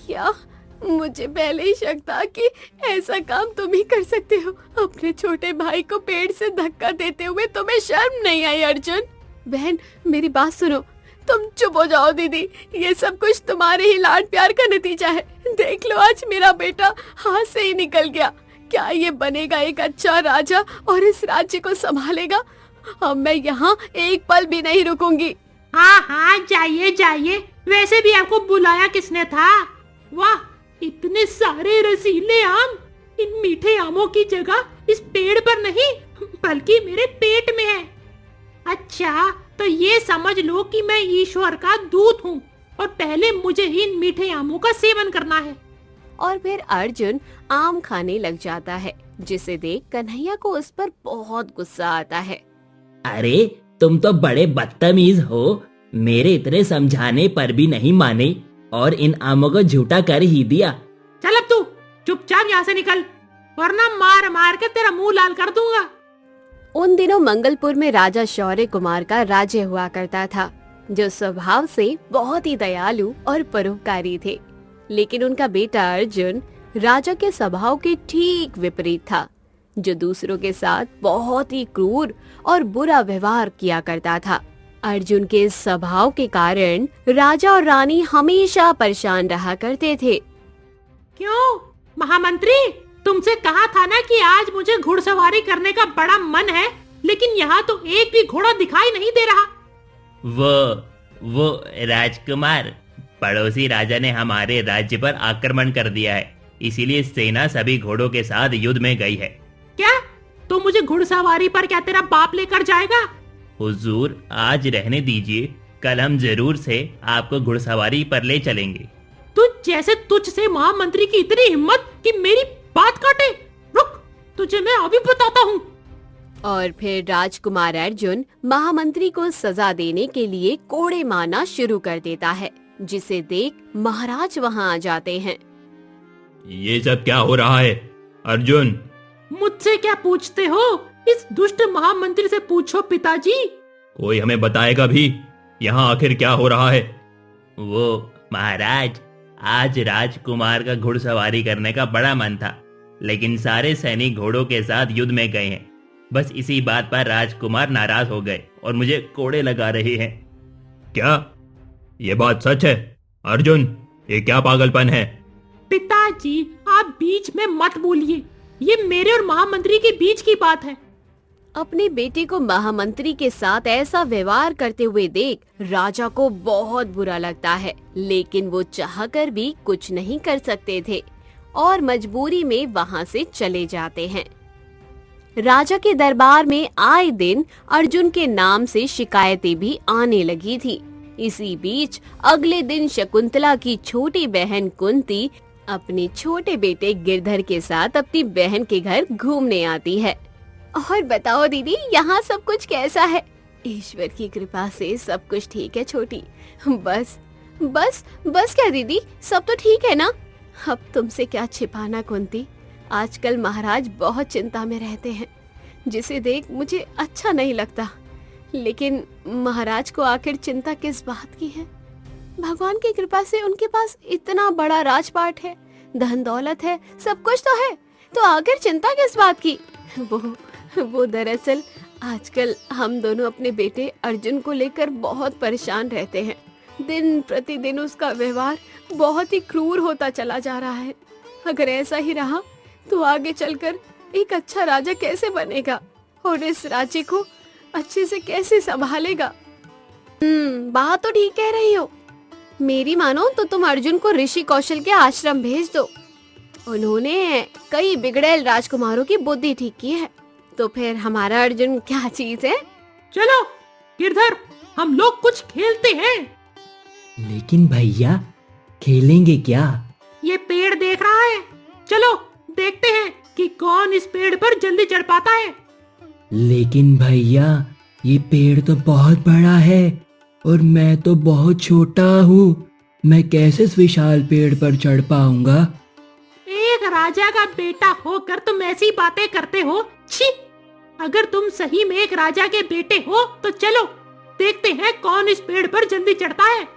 क्या? मुझे पहले ही शक था कि ऐसा काम तुम ही कर सकते हो। अपने छोटे भाई को पेड़ से धक्का देते हुए तुम्हें शर्म नहीं आई अर्जुन? बहन, मेरी बात सुनो। तुम चुप हो जाओ दीदी, ये सब कुछ तुम्हारे ही लाड प्यार का नतीजा है। देख लो, आज मेरा बेटा हाथ से ही निकल गया। क्या ये बनेगा एक अच्छा राजा और इस राज्य को संभालेगा? अब मैं यहाँ एक पल भी नहीं रुकूंगी। हाँ हाँ, जाइए जाइए। वैसे भी आपको बुलाया किसने था? वाह, इतने सारे रसीले आम। इन मीठे आमों की जगह इस पेड़ पर नहीं बल्कि मेरे पेट में है। अच्छा, तो ये समझ लो कि मैं ईश्वर का दूत हूँ और पहले मुझे ही इन मीठे आमों का सेवन करना है। और फिर अर्जुन आम खाने लग जाता है, जिसे देख कन्हैया को उस पर बहुत गुस्सा आता है। अरे तुम तो बड़े बदतमीज हो, मेरे इतने समझाने पर भी नहीं माने और इन आमों को झूठा कर ही दिया। चल अब तू चुपचाप यहाँ से निकल, वरना मार मार के तेरा मुंह लाल कर दूंगा। उन दिनों मंगलपुर में राजा शौर्य कुमार का राज्य हुआ करता था, जो स्वभाव से बहुत ही दयालु और परोपकारी थे। लेकिन उनका बेटा अर्जुन राजा के स्वभाव के ठीक विपरीत था, जो दूसरों के साथ बहुत ही क्रूर और बुरा व्यवहार किया करता था। अर्जुन के इस स्वभाव के कारण राजा और रानी हमेशा परेशान रहा करते थे। क्यों महामंत्री, तुमसे कहा था ना कि आज मुझे घुड़सवारी करने का बड़ा मन है, लेकिन यहाँ तो एक भी घोड़ा दिखाई नहीं दे रहा। वो राजकुमार, पड़ोसी राजा ने हमारे राज्य पर आक्रमण कर दिया है, इसीलिए सेना सभी घोड़ों के साथ युद्ध में गई है। क्या? तो मुझे घुड़सवारी पर क्या तेरा बाप लेकर जाएगा? हुजूर, आज रहने दीजिए, कल हम जरूर से आपको घुड़सवारी पर ले चलेंगे। तुझ से महामंत्री की इतनी हिम्मत कि मेरी बात काटे? रुक, तुझे मैं अभी बताता हूँ। और फिर राजकुमार अर्जुन महामंत्री को सजा देने के लिए कोड़े मारना शुरू कर देता है, जिसे देख महाराज वहाँ आ जाते हैं। ये सब क्या हो रहा है अर्जुन? मुझसे क्या पूछते हो? इस दुष्ट महामंत्री से पूछो पिताजी। कोई हमें बताएगा भी यहाँ आखिर क्या हो रहा है? वो महाराज, आज राजकुमार का घुड़सवारी करने का बड़ा मन था, लेकिन सारे सैनिक घोड़ों के साथ युद्ध में गए हैं। बस इसी बात पर राजकुमार नाराज हो गए और मुझे कोड़े लगा रहे हैं। क्या ये बात सच है अर्जुन? ये क्या पागलपन है? पिताजी, आप बीच में मत बोलिए, ये मेरे और महामंत्री के बीच की बात है। अपने बेटे को महामंत्री के साथ ऐसा व्यवहार करते हुए देख राजा को बहुत बुरा लगता है, लेकिन वो चाहकर भी कुछ नहीं कर सकते थे और मजबूरी में वहाँ से चले जाते हैं। राजा के दरबार में आए दिन अर्जुन के नाम से शिकायतें भी आने लगी थी। इसी बीच अगले दिन शकुंतला की छोटी बहन कुंती अपने छोटे बेटे गिरधर के साथ अपनी बहन के घर घूमने आती है। और बताओ दीदी, यहाँ सब कुछ कैसा है? ईश्वर की कृपा से सब कुछ ठीक है छोटी। बस बस बस क्या दीदी, सब तो ठीक है ना? अब तुमसे क्या छिपाना कुंती, आजकल महाराज बहुत चिंता में रहते हैं, जिसे देख मुझे अच्छा नहीं लगता। लेकिन महाराज को आखिर चिंता किस बात की है? भगवान की कृपा से उनके पास इतना बड़ा राजपाट है, धन दौलत है, सब कुछ तो है, तो आखिर चिंता किस बात की? वो दरअसल आजकल हम दोनों अपने बेटे अर्जुन को लेकर बहुत परेशान रहते हैं। दिन प्रतिदिन उसका व्यवहार बहुत ही क्रूर होता चला जा रहा है। अगर ऐसा ही रहा तो आगे चलकर एक अच्छा राजा कैसे बनेगा और इस राज्य को अच्छे से कैसे संभालेगा? बात तो ठीक कह रही हो। मेरी मानो तो तुम अर्जुन को ऋषि कौशल के आश्रम भेज दो। उन्होंने कई बिगड़ैल राजकुमारों की बुद्धि ठीक की है। तो फिर हमारा अर्जुन क्या चीज है? चलो गिरधर, हम लोग कुछ खेलते हैं। लेकिन भैया, खेलेंगे क्या? ये पेड़ देख रहा है, चलो देखते हैं कि कौन इस पेड़ पर जल्दी चढ़ पाता है। लेकिन भैया, ये पेड़ तो बहुत बड़ा है और मैं तो बहुत छोटा हूँ, मैं कैसे इस विशाल पेड़ पर चढ़ पाऊंगा? एक राजा का बेटा होकर तुम ऐसी बातें करते हो? छी! अगर तुम सही में एक राजा के बेटे हो तो चलो देखते हैं कौन इस पेड़ पर जल्दी चढ़ता है।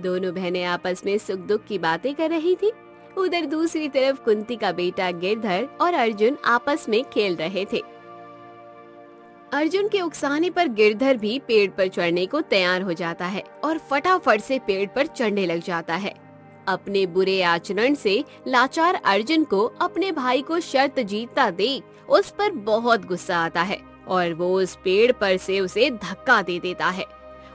दोनों बहनें आपस में सुख दुख की बातें कर रही थी। उधर दूसरी तरफ कुंती का बेटा गिरधर और अर्जुन आपस में खेल रहे थे। अर्जुन के उकसाने पर गिरधर भी पेड़ पर चढ़ने को तैयार हो जाता है और फटाफट से पेड़ पर चढ़ने लग जाता है। अपने बुरे आचरण से लाचार अर्जुन को अपने भाई को शर्त जीतता देख उस पर बहुत गुस्सा आता है और वो उस पेड़ पर से उसे धक्का दे देता है।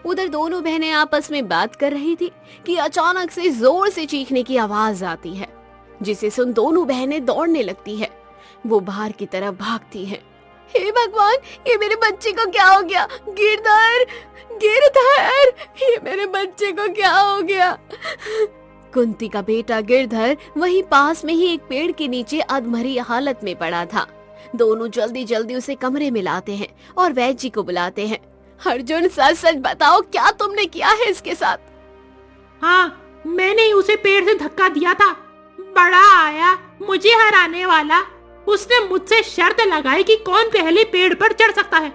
उधर दोनों बहनें आपस में बात कर रही थी कि अचानक से जोर से चीखने की आवाज आती है, जिसे सुन दोनों बहनें दौड़ने लगती है। वो बाहर की तरफ भागती हैं। हे भगवान, ये मेरे बच्चे को क्या हो गया? गिरधर, गिरधर, ये मेरे बच्चे को क्या हो गया? कुंती का बेटा गिरधर वहीं पास में ही एक पेड़ के नीचे अधमरी हालत में पड़ा था। दोनों जल्दी जल्दी उसे कमरे में लाते हैं और वैद्य जी को बुलाते हैं। अर्जुन, सच सच बताओ, क्या तुमने किया है इसके साथ? हाँ, मैंने ही उसे पेड़ से धक्का दिया था। बड़ा आया मुझे हराने वाला, उसने मुझसे शर्त लगाई कि कौन पहले पेड़ पर चढ़ सकता है।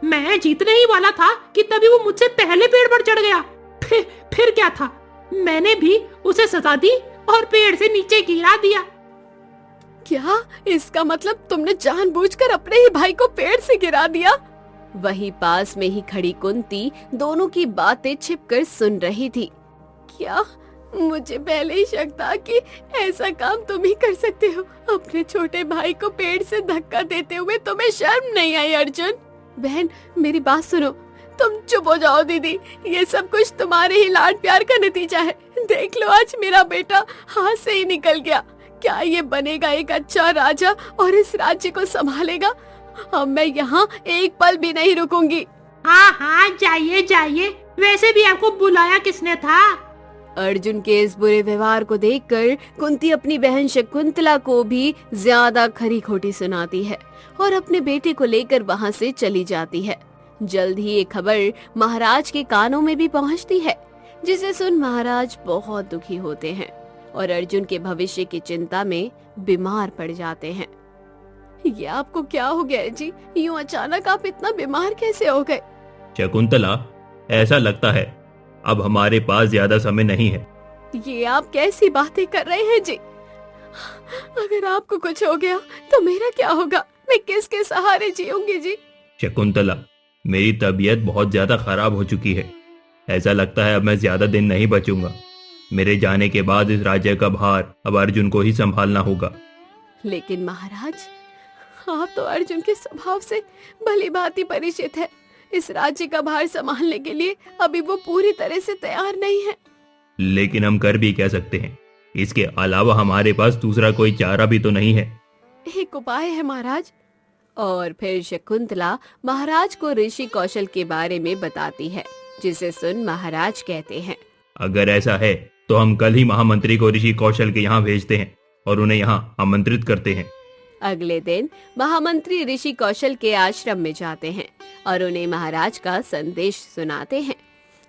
मैं जीतने ही वाला था कि तभी वो मुझसे पहले पेड़ पर चढ़ गया। फिर क्या था, मैंने भी उसे सजा दी और पेड़ से नीचे गिरा दिया। क्या इसका मतलब तुमने जानबूझकर अपने ही भाई को पेड़ से गिरा दिया? वहीं पास में ही खड़ी कुंती दोनों की बातें छिपकर सुन रही थी। क्या मुझे पहले ही शक था कि ऐसा काम तुम ही कर सकते हो? अपने छोटे भाई को पेड़ से धक्का देते हुए तुम्हें शर्म नहीं आई? अर्जुन बहन, मेरी बात सुनो, तुम चुप हो जाओ। दीदी, ये सब कुछ तुम्हारे ही लाड प्यार का नतीजा है। देख लो, आज मेरा बेटा हाथ से ही निकल गया। क्या ये बनेगा एक अच्छा राजा और इस राज्य को संभालेगा? अब मैं यहाँ एक पल भी नहीं रुकूंगी। हाँ हाँ, जाइए जाइए, वैसे भी आपको बुलाया किसने था? अर्जुन के इस बुरे व्यवहार को देखकर कुंती अपनी बहन शकुंतला को भी ज्यादा खरी खोटी सुनाती है और अपने बेटे को लेकर वहाँ से चली जाती है। जल्द ही ये खबर महाराज के कानों में भी पहुँचती है, जिसे सुन महाराज बहुत दुखी होते हैं और अर्जुन के भविष्य की चिंता में बीमार पड़ जाते हैं। ये आपको क्या हो गया जी? यूं अचानक आप इतना बीमार कैसे हो गए? शकुंतला, ऐसा लगता है अब हमारे पास ज्यादा समय नहीं है। ये आप कैसी बातें कर रहे हैं जी? अगर आपको कुछ हो गया तो मेरा क्या होगा? मैं किसके सहारे जीऊंगी जी? शकुंतला, मेरी तबीयत बहुत ज्यादा खराब हो चुकी है। ऐसा लगता है अब मैं ज्यादा दिन नहीं बचूंगा। मेरे जाने के बाद इस राज्य का भार अब अर्जुन को ही संभालना होगा। लेकिन महाराज, आप तो अर्जुन के स्वभाव से भली भांति परिचित है। इस राज्य का भार संभालने के लिए अभी वो पूरी तरह से तैयार नहीं है। लेकिन हम कर भी कह सकते हैं, इसके अलावा हमारे पास दूसरा कोई चारा भी तो नहीं है। एक उपाय है महाराज। और फिर शकुंतला महाराज को ऋषि कौशल के बारे में बताती है, जिसे सुन महाराज कहते हैं, अगर ऐसा है तो हम कल ही महामंत्री को ऋषि कौशल के यहाँ भेजते हैं और उन्हें यहाँ आमंत्रित करते हैं। अगले दिन महामंत्री ऋषि कौशल के आश्रम में जाते हैं और उन्हें महाराज का संदेश सुनाते हैं।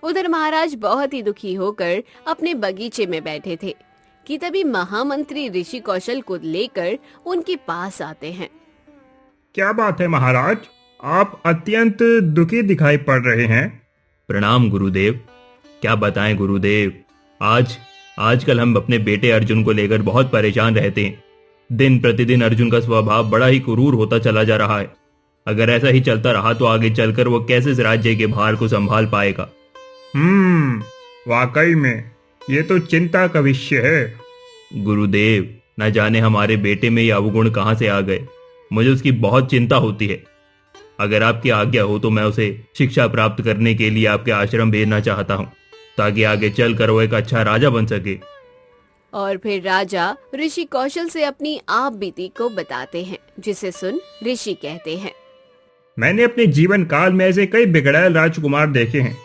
उधर महाराज बहुत ही दुखी होकर अपने बगीचे में बैठे थे कि तभी महामंत्री ऋषि कौशल को लेकर उनके पास आते हैं। क्या बात है महाराज, आप अत्यंत दुखी दिखाई पड़ रहे हैं। प्रणाम गुरुदेव। क्या बताएं गुरुदेव, आजकल हम अपने बेटे अर्जुन को लेकर बहुत परेशान रहते हैं। दिन प्रतिदिन अर्जुन का स्वभाव बड़ा ही क्रूर होता चला जा रहा है। अगर ऐसा ही चलता रहा तो आगे चलकर वो कैसे इस राज्य के भार को संभाल पाएगा। वाकई में ये तो चिंता का विषय है। गुरुदेव, न जाने हमारे बेटे में ये अवगुण कहाँ से आ गए। मुझे उसकी बहुत चिंता होती है। अगर आपकी आज्ञा हो तो मैं उसे शिक्षा प्राप्त करने के लिए आपके आश्रम भेजना चाहता हूँ, ताकि आगे चलकर वो एक अच्छा राजा बन सके। और फिर राजा ऋषि कौशल से अपनी आप बीती को बताते हैं, जिसे सुन ऋषि कहते हैं, मैंने अपने जीवन काल में ऐसे कई बिगड़ैल राजकुमार देखे हैं।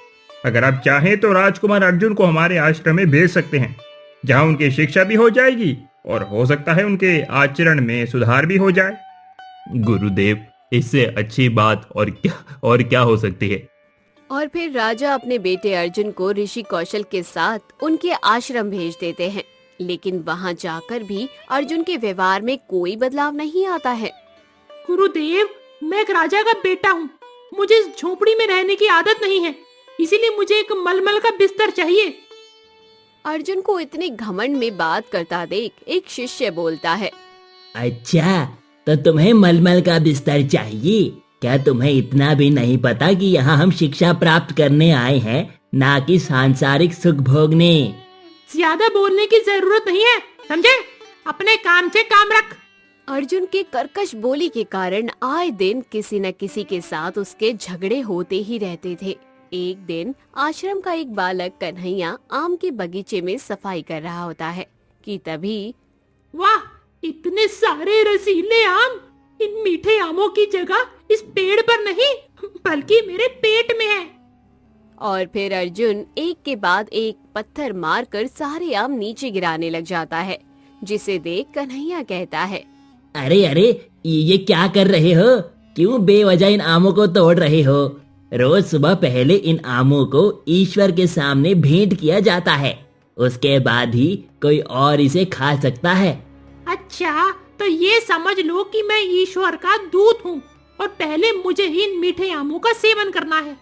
अगर आप चाहें तो राजकुमार अर्जुन को हमारे आश्रम में भेज सकते हैं, जहां उनकी शिक्षा भी हो जाएगी और हो सकता है उनके आचरण में सुधार भी हो जाए। गुरुदेव, इससे अच्छी बात और क्या हो सकती है। और फिर राजा अपने बेटे अर्जुन को ऋषि कौशल के साथ उनके आश्रम भेज देते हैं। लेकिन वहां जाकर भी अर्जुन के व्यवहार में कोई बदलाव नहीं आता है। गुरुदेव, मैं एक राजा का बेटा हूँ। मुझे इस झोपड़ी में रहने की आदत नहीं है, इसीलिए मुझे एक मलमल का बिस्तर चाहिए। अर्जुन को इतने घमंड में बात करता देख एक शिष्य बोलता है। अच्छा, तो तुम्हें मलमल का बिस्तर चाहिए? क्या तुम्हें इतना भी नहीं पता कि यहाँ हम शिक्षा प्राप्त करने आए हैं, ना कि सांसारिक सुख भोगने? ज्यादा बोलने की जरूरत नहीं है, समझे? अपने काम से काम रख। अर्जुन के कर्कश बोली के कारण आए दिन किसी न किसी के साथ उसके झगड़े होते ही रहते थे। एक दिन आश्रम का एक बालक कन्हैया आम के बगीचे में सफाई कर रहा होता है कि तभी वाह, इतने सारे रसीले आम! इन मीठे आमों की जगह इस पेड़ पर नहीं बल्कि मेरे पेट में है। और फिर अर्जुन एक के बाद एक पत्थर मारकर सारे आम नीचे गिराने लग जाता है, जिसे देख कन्हैया कहता है। अरे अरे, ये क्या कर रहे हो? क्यों बेवजह इन आमों को तोड़ रहे हो? रोज सुबह पहले इन आमों को ईश्वर के सामने भेंट किया जाता है, उसके बाद ही कोई और इसे खा सकता है। अच्छा, तो ये समझ लो कि मैं ईश्वर का दूत हूँ और पहले मुझे ही इन मीठे आमों का सेवन करना है।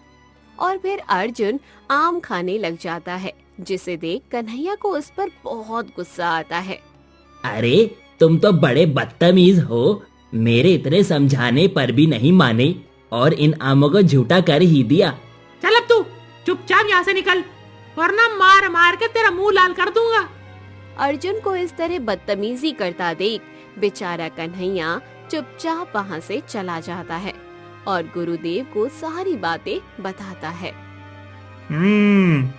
और फिर अर्जुन आम खाने लग जाता है, जिसे देख कन्हैया को उस पर बहुत गुस्सा आता है। अरे, तुम तो बड़े बदतमीज हो। मेरे इतने समझाने पर भी नहीं माने और इन आमों को झूठा कर ही दिया। चल अब तू चुपचाप यहाँ से निकल, वरना मार मार के तेरा मुंह लाल कर दूंगा। अर्जुन को इस तरह बदतमीजी करता देख बेचारा कन्हैया चुपचाप वहाँ से चला जाता है और गुरुदेव को सारी बातें बताता है।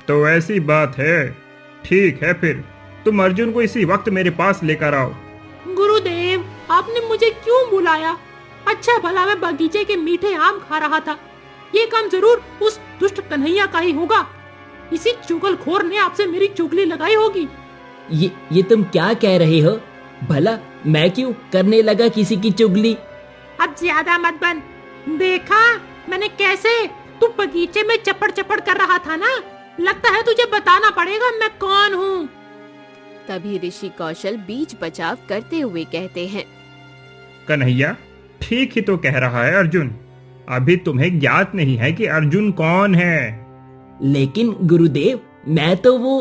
तो ऐसी बात है। ठीक है, फिर तुम अर्जुन को इसी वक्त मेरे पास लेकर आओ। गुरुदेव, आपने मुझे क्यों बुलाया? अच्छा भला मैं बगीचे के मीठे आम खा रहा था। ये काम जरूर उस दुष्ट कन्हैया का ही होगा। इसी चुगलखोर ने आपसे मेरी चुगली लगाई होगी। ये तुम क्या कह रहे हो? भला मैं क्यों करने लगा किसी की चुगली? अब ज्यादा मत बन। देखा मैंने कैसे? तू बगीचे में चपड़ चपड़ कर रहा था ना। लगता है तुझे बताना पड़ेगा मैं कौन हूँ। तभी ऋषि कौशल बीच बचाव करते हुए कहते हैं। कन्हैया ठीक ही तो कह रहा है अर्जुन। अभी तुम्हें ज्ञात नहीं है कि अर्जुन कौन है। लेकिन गुरुदेव, मैं तो वो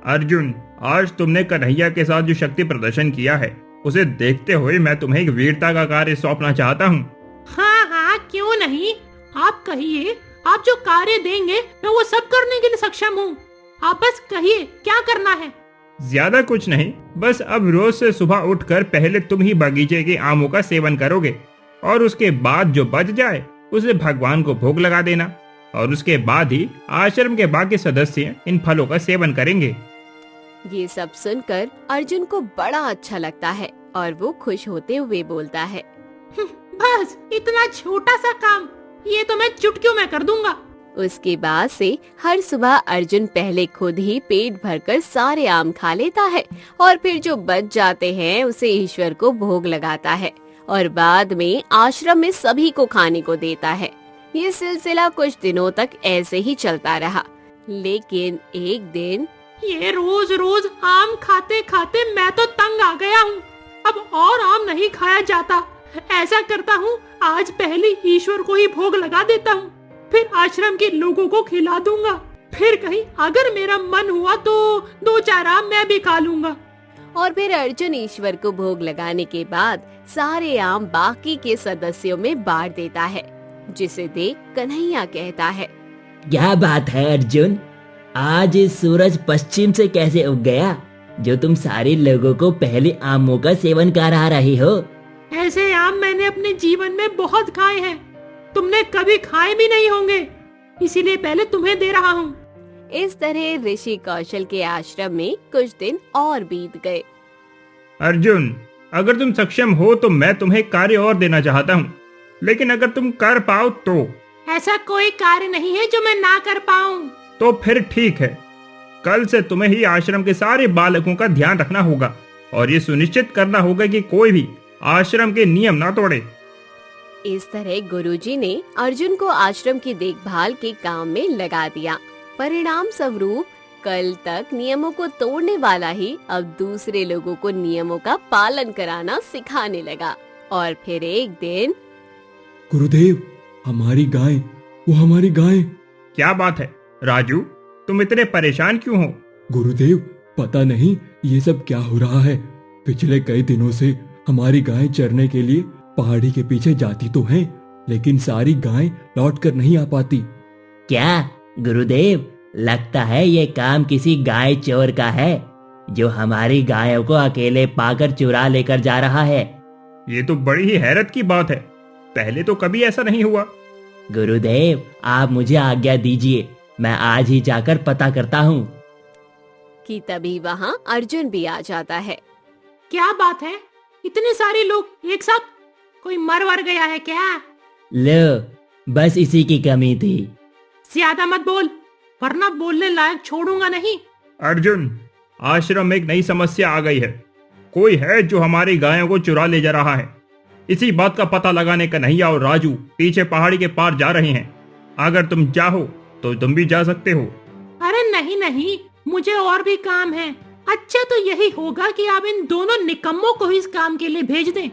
अर्जुन, आज तुमने कन्हैया के साथ जो शक्ति प्रदर्शन किया है, उसे देखते हुए मैं तुम्हें एक वीरता का कार्य सौंपना चाहता हूँ। हाँ हाँ, क्यों नहीं। आप कहिए, आप जो कार्य देंगे मैं वो सब करने के लिए सक्षम हूँ। आप बस कहिए क्या करना है। ज्यादा कुछ नहीं, बस अब रोज से सुबह उठकर पहले तुम ही बगीचे के आमों का सेवन करोगे और उसके बाद जो बच जाए उसे भगवान को भोग लगा देना और उसके बाद ही आश्रम के बाकी सदस्य इन फलों का सेवन करेंगे। ये सब सुनकर अर्जुन को बड़ा अच्छा लगता है और वो खुश होते हुए बोलता है। बस इतना छोटा सा काम, ये तो मैं चुटकियों में कर दूंगा। उसके बाद से हर सुबह अर्जुन पहले खुद ही पेट भरकर सारे आम खा लेता है और फिर जो बच जाते हैं उसे ईश्वर को भोग लगाता है और बाद में आश्रम में सभी को खाने को देता है। ये सिलसिला कुछ दिनों तक ऐसे ही चलता रहा, लेकिन एक दिन ये रोज रोज आम खाते खाते मैं तो तंग आ गया हूँ। अब और आम नहीं खाया जाता। ऐसा करता हूँ, आज पहले ईश्वर को ही भोग लगा देता हूँ, फिर आश्रम के लोगों को खिला दूंगा। फिर कहीं अगर मेरा मन हुआ तो 2-4 आम मैं भी खा लूंगा। और फिर अर्जुन ईश्वर को भोग लगाने के बाद सारे आम बाकी के सदस्यों में बांट देता है, जिसे देख कन्हैया कहता है। क्या बात है अर्जुन, आज सूरज पश्चिम से कैसे उग गया जो तुम सारे लोगों को पहले आमों का सेवन करा रहे हो? ऐसे आम मैंने अपने जीवन में बहुत खाए हैं, तुमने कभी खाए भी नहीं होंगे, इसीलिए पहले तुम्हें दे रहा हूँ। इस तरह ऋषि कौशल के आश्रम में कुछ दिन और बीत गए। अर्जुन, अगर तुम सक्षम हो तो मैं तुम्हें कार्य और देना चाहता हूँ, लेकिन अगर तुम कर पाओ तो। ऐसा कोई कार्य नहीं है जो मैं ना कर पाऊँ। तो फिर ठीक है, कल से तुम्हें ही आश्रम के सारे बालकों का ध्यान रखना होगा और ये सुनिश्चित करना होगा कि कोई भी आश्रम के नियम ना तोड़े। इस तरह गुरुजी ने अर्जुन को आश्रम की देखभाल के काम में लगा दिया। परिणाम स्वरूप कल तक नियमों को तोड़ने वाला ही अब दूसरे लोगों को नियमों का पालन कराना सिखाने लगा। और फिर एक दिन, गुरुदेव, हमारी गाय, वो हमारी गाय। क्या बात है राजू, तुम इतने परेशान क्यों हो? गुरुदेव, पता नहीं ये सब क्या हो रहा है। पिछले कई दिनों से हमारी गायें चरने के लिए पहाड़ी के पीछे जाती तो हैं, लेकिन सारी गायें लौट कर नहीं आ पाती। क्या गुरुदेव, लगता है ये काम किसी गाय चोर का है जो हमारी गायों को अकेले पाकर चुरा लेकर जा रहा है। ये तो बड़ी ही हैरत की बात है, पहले तो कभी ऐसा नहीं हुआ। गुरुदेव, आप मुझे आज्ञा दीजिए, मैं आज ही जाकर पता करता हूँ। कि तभी वहाँ अर्जुन भी आ जाता है। क्या बात है, इतने सारे लोग एक साथ? कोई मर वर गया है क्या? लो, बस इसी की कमी थी। ज्यादा मत बोल, वरना बोलने लायक छोड़ूंगा नहीं। अर्जुन, आश्रम में एक नई समस्या आ गई है। कोई है जो हमारी गायों को चुरा ले जा रहा है। इसी बात का पता लगाने कन्हैया और राजू पीछे पहाड़ी के पार जा रहे हैं। अगर तुम चाहो तो तुम भी जा सकते हो। अरे नहीं नहीं, मुझे और भी काम है। अच्छा तो यही होगा कि आप इन दोनों निकम्मों को इस काम के लिए भेज दें।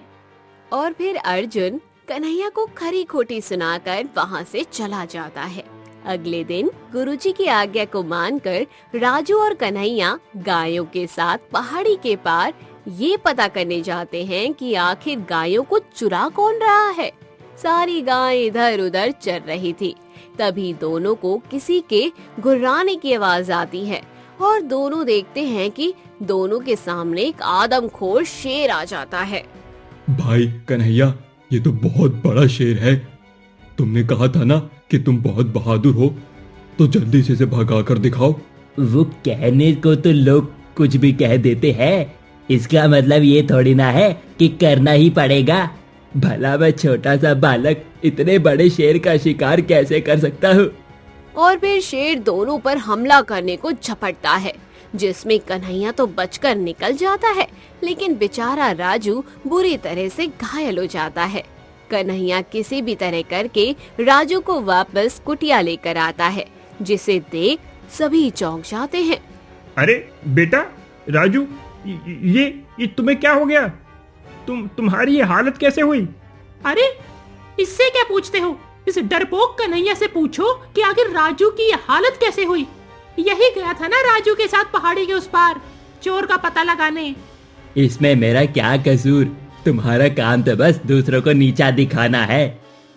और फिर अर्जुन कन्हैया को खरी खोटी सुनाकर वहाँ से चला जाता है। अगले दिन गुरुजी की आज्ञा को मानकर राजू और कन्हैया गायों के साथ पहाड़ी के पार ये पता करने जाते हैं कि आखिर गायों को चुरा कौन रहा है। सारी गायें इधर उधर चर रही थी। तभी दोनों को किसी के गुर्राने की आवाज आती है और दोनों देखते हैं कि दोनों के सामने एक आदमखोर शेर आ जाता है। भाई कन्हैया, ये तो बहुत बड़ा शेर है। तुमने कहा था ना कि तुम बहुत बहादुर हो, तो जल्दी से इसे भगा कर दिखाओ। वो कहने को तो लोग कुछ भी कह देते हैं, इसका मतलब ये थोड़ी ना है कि करना ही पड़ेगा। भला मैं छोटा सा बालक इतने बड़े शेर का शिकार कैसे कर सकता हूँ? और फिर शेर दोनों पर हमला करने को झपटता है, जिसमें कन्हैया तो बचकर निकल जाता है, लेकिन बेचारा राजू बुरी तरह से घायल हो जाता है। कन्हैया किसी भी तरह करके राजू को वापस कुटिया लेकर आता है, जिसे देख सभी चौंक जाते हैं। अरे बेटा राजू, ये तुम्हें क्या हो गया? तुम्हारी ये हालत कैसे हुई? अरे इससे क्या पूछते हो? इस डरपोक कन्हैया से पूछो कि आखिर राजू की ये हालत कैसे हुई। यही गया था ना राजू के साथ पहाड़ी के उस पार चोर का पता लगाने। इसमें मेरा क्या कसूर? तुम्हारा काम तो बस दूसरों को नीचा दिखाना है।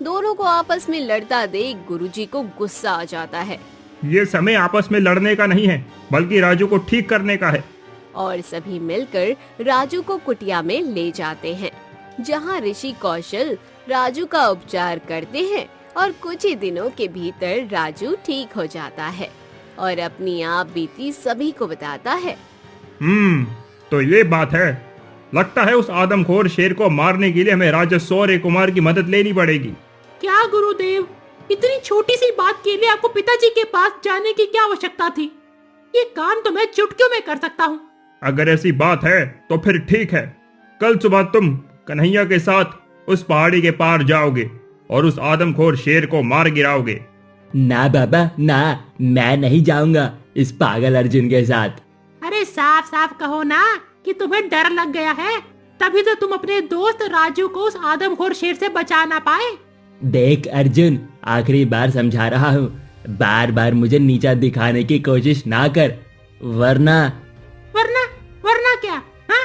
दोनों को आपस में लड़ता देख गुरुजी को गुस्सा आ जाता है ये समय आपस में लड़ने का नहीं है, बल्कि राजू को ठीक करने का है। और सभी मिलकर राजू को कुटिया में ले जाते हैं, जहां ऋषि कौशल राजू का उपचार करते हैं और कुछ ही दिनों के भीतर राजू ठीक हो जाता है और अपनी आप बीती सभी को बताता है। तो ये बात है। लगता है उस आदमखोर शेर को मारने के लिए हमें राजा सौर्य कुमार की मदद लेनी पड़ेगी। क्या गुरुदेव, इतनी छोटी सी बात के लिए आपको पिताजी के पास जाने की क्या आवश्यकता थी? ये काम तो मैं चुटकियों में कर सकता हूँ। अगर ऐसी बात है तो फिर ठीक है। कल सुबह तुम कन्हैया के साथ उस पहाड़ी के पार जाओगे और उस आदमखोर शेर को मार गिराओगे। ना बाबा ना, मैं नहीं जाऊंगा इस पागल अर्जुन के साथ। अरे साफ साफ कहो ना कि तुम्हें डर लग गया है, तभी तो तुम अपने दोस्त राजू को उस आदमखोर शेर से बचा ना पाए। देख अर्जुन, आखिरी बार समझा रहा हूँ, बार बार मुझे नीचा दिखाने की कोशिश ना कर, वरना वरना क्या? हाँ?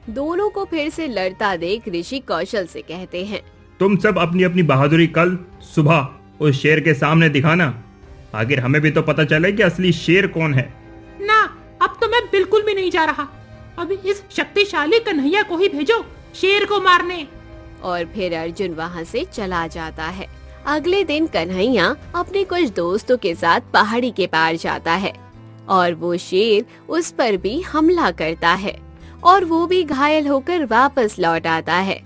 दोनों को फिर से लड़ता देख ऋषि कौशल से कहते हैं। तुम सब अपनी अपनी बहादुरी कल सुबह उस शेर के सामने दिखाना। आखिर हमें भी तो पता चले कि असली शेर कौन है। ना, अब तो मैं बिल्कुल भी नहीं जा रहा। अभी इस शक्तिशाली कन्हैया को ही भेजो शेर को मारने। और फिर अर्जुन वहाँ से चला जाता है। अगले दिन कन्हैया अपने कुछ दोस्तों के साथ पहाड़ी के पार जाता है और वो शेर उस पर भी हमला करता है और वो भी घायल होकर वापस लौट आता है।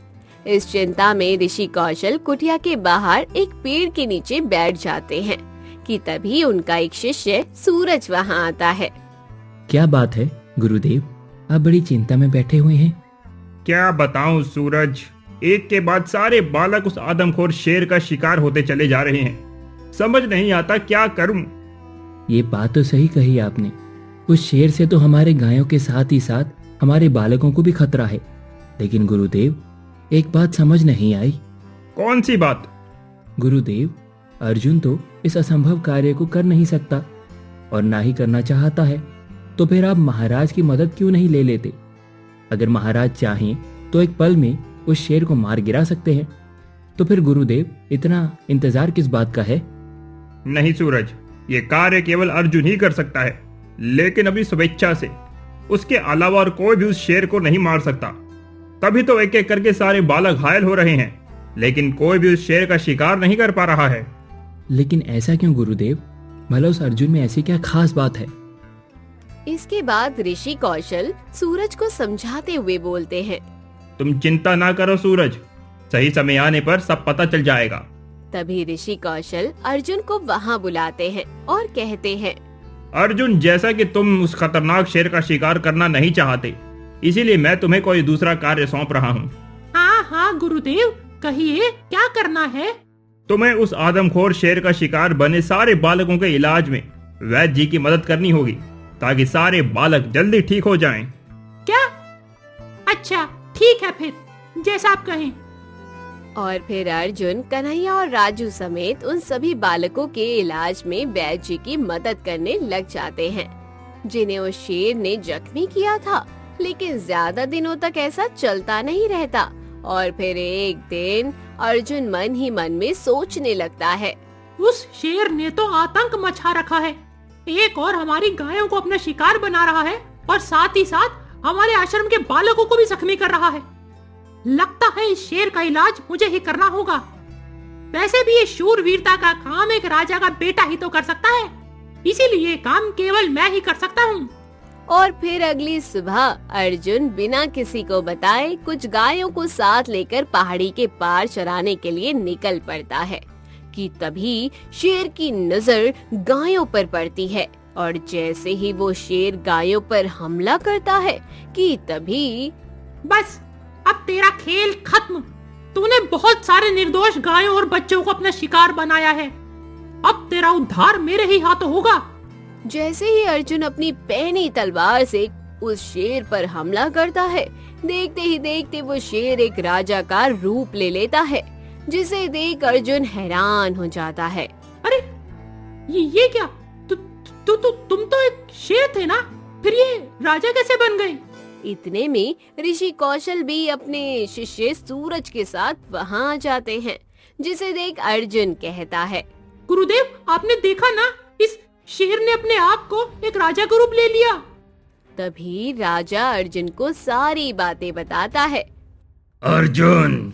इस चिंता में ऋषि कौशल कुटिया के बाहर एक पेड़ के नीचे बैठ जाते हैं कि तभी उनका एक शिष्य सूरज वहाँ आता है। क्या बात है गुरुदेव, आप बड़ी चिंता में बैठे हुए हैं? क्या बताऊं सूरज, एक के बाद सारे बालक उस आदमखोर शेर का शिकार होते चले जा रहे हैं। समझ नहीं आता क्या करूं। ये बात तो सही कही आपने। उस शेर से तो हमारे गायों के साथ ही साथ हमारे बालकों को भी खतरा है। लेकिन गुरुदेव, एक बात समझ नहीं आई। कौन सी बात? गुरुदेव, अर्जुन तो इस असंभव कार्य को कर नहीं सकता और ना ही करना चाहता है। तो फिर आप महाराज की मदद क्यों नहीं ले लेते? अगर महाराज चाहें तो एक पल में उस शेर को मार गिरा सकते हैं। तो फिर गुरुदेव इतना इंतजार किस बात का है? नहीं सूरज, ये कार्य केवल अर्जुन ही कर सकता है, लेकिन अभी स्वेच्छा से। उसके अलावा और कोई भी उस शेर को नहीं मार सकता। तभी तो एक एक करके सारे बालक घायल हो रहे हैं, लेकिन कोई भी उस शेर का शिकार नहीं कर पा रहा है। लेकिन ऐसा क्यों गुरुदेव? भला उस अर्जुन में ऐसी क्या खास बात है? इसके बाद ऋषि कौशल सूरज को समझाते हुए बोलते हैं। तुम चिंता ना करो सूरज, सही समय आने पर सब पता चल जाएगा। तभी ऋषि कौशल अर्जुन को वहाँ बुलाते हैं और कहते हैं, अर्जुन, जैसा कि तुम उस खतरनाक शेर का शिकार करना नहीं चाहते, इसीलिए मैं तुम्हें कोई दूसरा कार्य सौंप रहा हूँ। हाँ हाँ गुरुदेव, कहिए क्या करना है? तुम्हें उस आदमखोर शेर का शिकार बने सारे बालकों के इलाज में वैद्य जी की मदद करनी होगी, ताकि सारे बालक जल्दी ठीक हो जाएं। क्या? अच्छा ठीक है, फिर जैसा आप कहें। और फिर अर्जुन, कन्हैया और राजू समेत उन सभी बालकों के इलाज में वैद्य जी की मदद करने लग जाते हैं, जिन्हें उस शेर ने जख्मी किया था। लेकिन ज्यादा दिनों तक ऐसा चलता नहीं रहता और फिर एक दिन अर्जुन मन ही मन में सोचने लगता है, उस शेर ने तो आतंक मचा रखा है। एक और हमारी गायों को अपना शिकार बना रहा है और साथ ही साथ हमारे आश्रम के बालकों को भी जख्मी कर रहा है। लगता है इस शेर का इलाज मुझे ही करना होगा। वैसे भी ये शूरवीरता का काम एक राजा का बेटा ही तो कर सकता है, इसीलिए ये काम केवल मैं ही कर सकता हूँ। और फिर अगली सुबह अर्जुन बिना किसी को बताए कुछ गायों को साथ लेकर पहाड़ी के पार चराने के लिए निकल पड़ता है कि तभी शेर की नजर गायों पर पड़ती है। और जैसे ही वो शेर गायों पर हमला करता है कि तभी बस अब तेरा खेल खत्म। तूने बहुत सारे निर्दोष गायों और बच्चों को अपना शिकार बनाया है। अब तेरा उद्धार मेरे ही हाथों होगा। जैसे ही अर्जुन अपनी पैनी तलवार से उस शेर पर हमला करता है, देखते ही देखते वो शेर एक राजा का रूप ले लेता है, जिसे देख अर्जुन हैरान हो जाता है। अरे ये क्या? तुम तो एक शेर थे ना, फिर ये राजा कैसे बन गए? इतने में ऋषि कौशल भी अपने शिष्य सूरज के साथ वहाँ आ जाते हैं, जिसे देख अर्जुन कहता है, गुरुदेव आपने देखा ना, इस शेर ने अपने आप को एक राजा का रूप ले लिया। तभी राजा अर्जुन को सारी बातें बताता है। अर्जुन,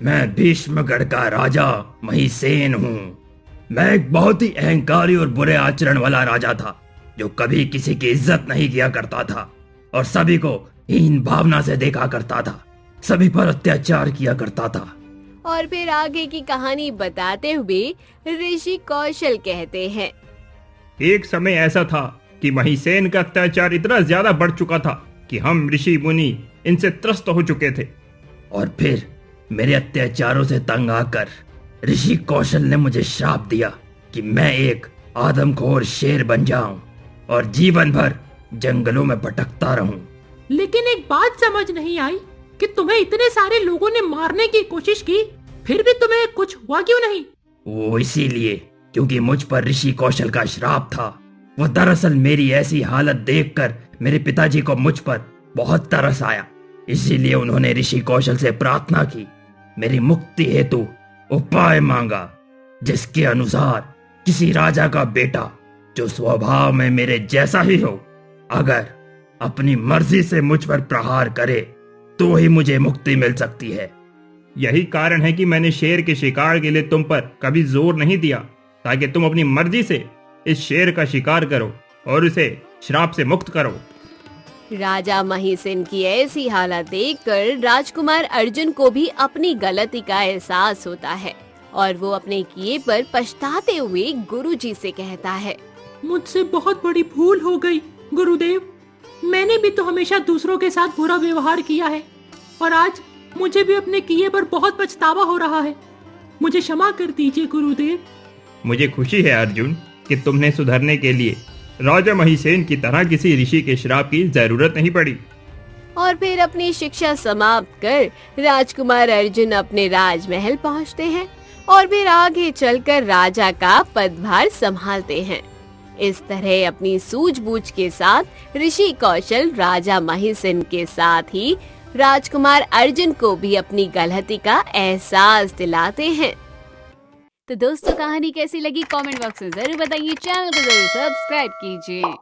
मैं भीष्मगढ़ का राजा महिसेन हूँ। मैं एक बहुत ही अहंकारी और बुरे आचरण वाला राजा था, जो कभी किसी की इज्जत नहीं किया करता था और सभी को हीन भावना से देखा करता था, सभी पर अत्याचार किया करता था। और फिर आगे की कहानी बताते हुए ऋषि कौशल कहते हैं, एक समय ऐसा था कि महिसेन का अत्याचार इतना ज्यादा बढ़ चुका था कि हम ऋषि मुनि इनसे त्रस्त हो चुके थे। और फिर मेरे अत्याचारों से तंग आकर ऋषि कौशल ने मुझे श्राप दिया कि मैं एक आदमखोर शेर बन जाऊं और जीवन भर जंगलों में भटकता रहूं। लेकिन एक बात समझ नहीं आई कि तुम्हें इतने सारे लोगों ने मारने की कोशिश की, फिर भी तुम्हें कुछ हुआ क्यों नहीं? वो इसीलिए क्योंकि मुझ पर ऋषि कौशल का श्राप था। वो दरअसल मेरी ऐसी हालत देखकर मेरे पिताजी को मुझ पर बहुत तरस आया, इसीलिए उन्होंने ऋषि कौशल से प्रार्थना की, मेरी मुक्ति हेतु उपाय मांगा, जिसके अनुसार किसी राजा का बेटा जो स्वभाव में मेरे जैसा ही हो, अगर अपनी मर्जी से मुझ पर प्रहार करे तो ही मुझे मुक्ति मिल सकती है। यही कारण है कि मैंने शेर के शिकार के लिए तुम पर कभी जोर नहीं दिया, ताकि तुम अपनी मर्जी से इस शेर का शिकार करो और उसे श्राप से मुक्त करो। राजा महिसेन की ऐसी हालत देखकर राजकुमार अर्जुन को भी अपनी गलती का एहसास होता है और वो अपने किए पर पछताते हुए गुरुजी से कहता है, मुझसे बहुत बड़ी भूल हो गई गुरुदेव। मैंने भी तो हमेशा दूसरों के साथ बुरा व्यवहार किया है और आज मुझे भी अपने किए पर बहुत पछतावा हो रहा है। मुझे क्षमा कर दीजिए गुरुदेव। मुझे खुशी है अर्जुन कि तुमने सुधरने के लिए राजा महिसेन की तरह किसी ऋषि के श्राप की जरूरत नहीं पड़ी। और फिर अपनी शिक्षा समाप्त कर राजकुमार अर्जुन अपने राजमहल पहुंचते हैं और फिर आगे चलकर राजा का पदभार संभालते हैं। इस तरह अपनी सूझबूझ के साथ ऋषि कौशल राजा महिसिन के साथ ही राजकुमार अर्जुन को भी अपनी गलती का एहसास दिलाते हैं। तो दोस्तों, कहानी कैसी लगी कमेंट बॉक्स में जरूर बताइए, चैनल को जरूर सब्सक्राइब कीजिए।